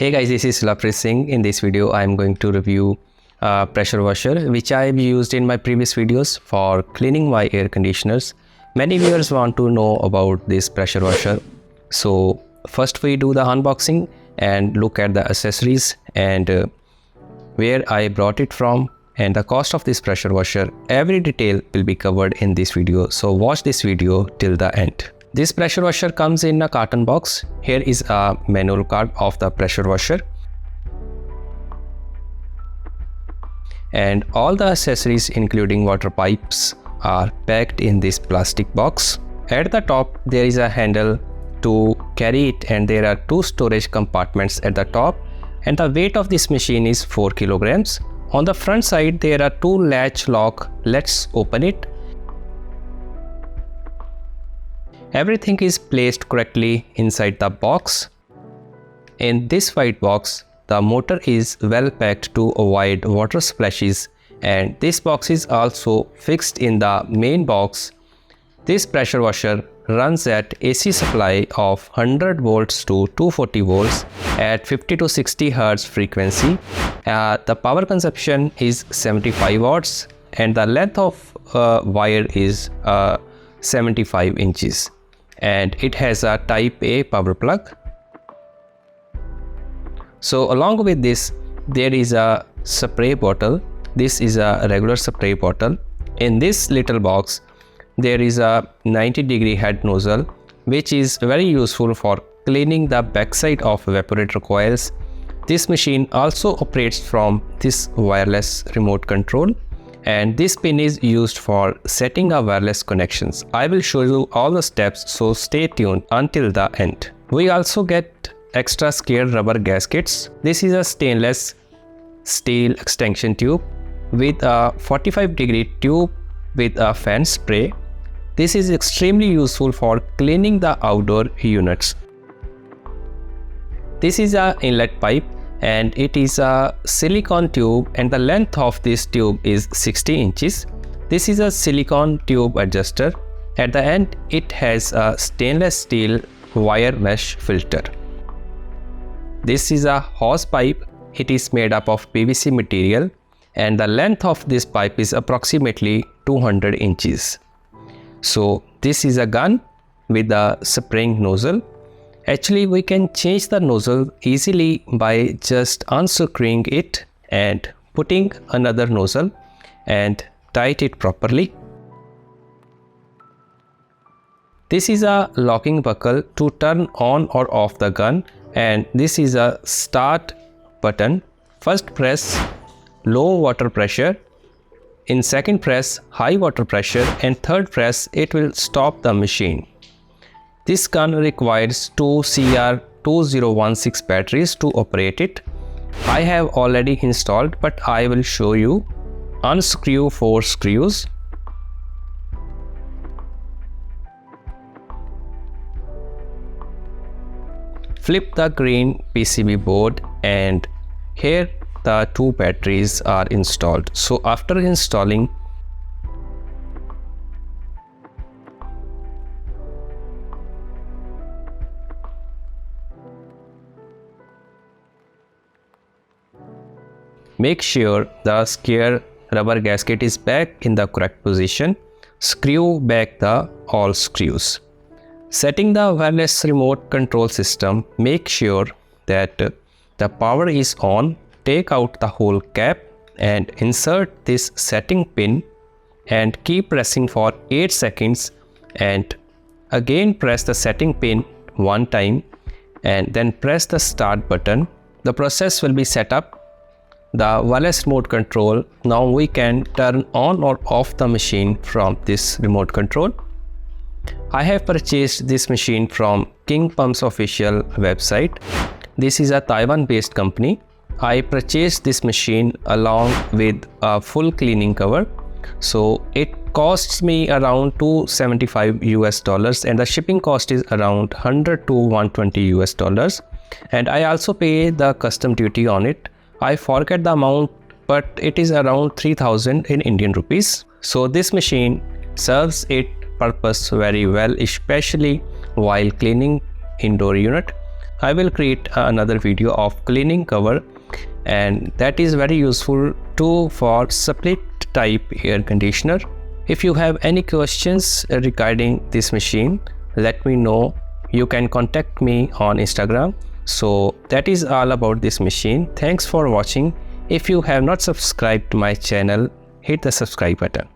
Hey guys, this is Laprit Singh. In this video, I am going to review a pressure washer which I have used in my previous videos for cleaning my air conditioners. Many viewers want to know about this pressure washer. So first we do the unboxing and look at the accessories and where I brought it from and the cost of this pressure washer. Every detail will be covered in this video. So watch this video till the end. This pressure washer comes in a carton box. Here is a manual card of the pressure washer. And all the accessories including water pipes are packed in this plastic box. At the top there is a handle to carry it and there are two storage compartments at the top and the weight of this machine is 4 kilograms. On the front side there are two latch lock. Let's open it. Everything is placed correctly inside the box. In this white box, the motor is well packed to avoid water splashes and this box is also fixed in the main box. This pressure washer runs at AC supply of 100 volts to 240 volts at 50 to 60 Hz frequency. The power consumption is 75 watts and the length of wire is 75 inches. And it has a type A power plug. So along with this there is a spray bottle. This is a regular spray bottle. In this little box there is a 90-degree head nozzle which is very useful for cleaning the backside of evaporator coils. This machine also operates from this wireless remote control. And this pin is used for setting up wireless connections. I will show you all the steps, so stay tuned until the end. We also get extra scare rubber gaskets. This is a stainless steel extension tube with a 45-degree tube with a fan spray. This is extremely useful for cleaning the outdoor units. This is an inlet pipe and it is a silicone tube and the length of this tube is 60 inches. This is a silicone tube adjuster. At the end it has a stainless steel wire mesh filter. This is a hose pipe. It is made up of PVC material and the length of this pipe is approximately 200 inches. So this is a gun with a spring nozzle. Actually, we can change the nozzle easily by just unscrewing it and putting another nozzle and tight it properly. This is a locking buckle to turn on or off the gun and this is a start button. First press low water pressure, in second press high water pressure and third press it will stop the machine. This gun requires two CR2016 batteries to operate it. I have already installed but I will show you. Unscrew 4 screws. Flip the green PCB board and here the two batteries are installed. So after installing, make sure the scare rubber gasket is back in the correct position. Screw back all screws. Setting the wireless remote control system, make sure that the power is on. Take out the whole cap and insert this setting pin and keep pressing for 8 seconds and again press the setting pin one time and then press the start button. The process will be set up. The wireless remote control. Now we can turn on or off the machine from this remote control. I have purchased this machine from Kingpump's official website. This is a Taiwan-based company. I purchased this machine along with a full cleaning cover. So it costs me around $275 and the shipping cost is around $100 to $120. And I also pay the custom duty on it. I forget the amount but it is around 3000 in Indian rupees. So this machine serves its purpose very well, especially while cleaning indoor unit. I will create another video of cleaning cover, and that is very useful too for split type air conditioner. If you have any questions regarding this machine, let me know. You can contact me on Instagram. So that is all about this machine. Thanks for watching. If you have not subscribed to my channel, hit the subscribe button.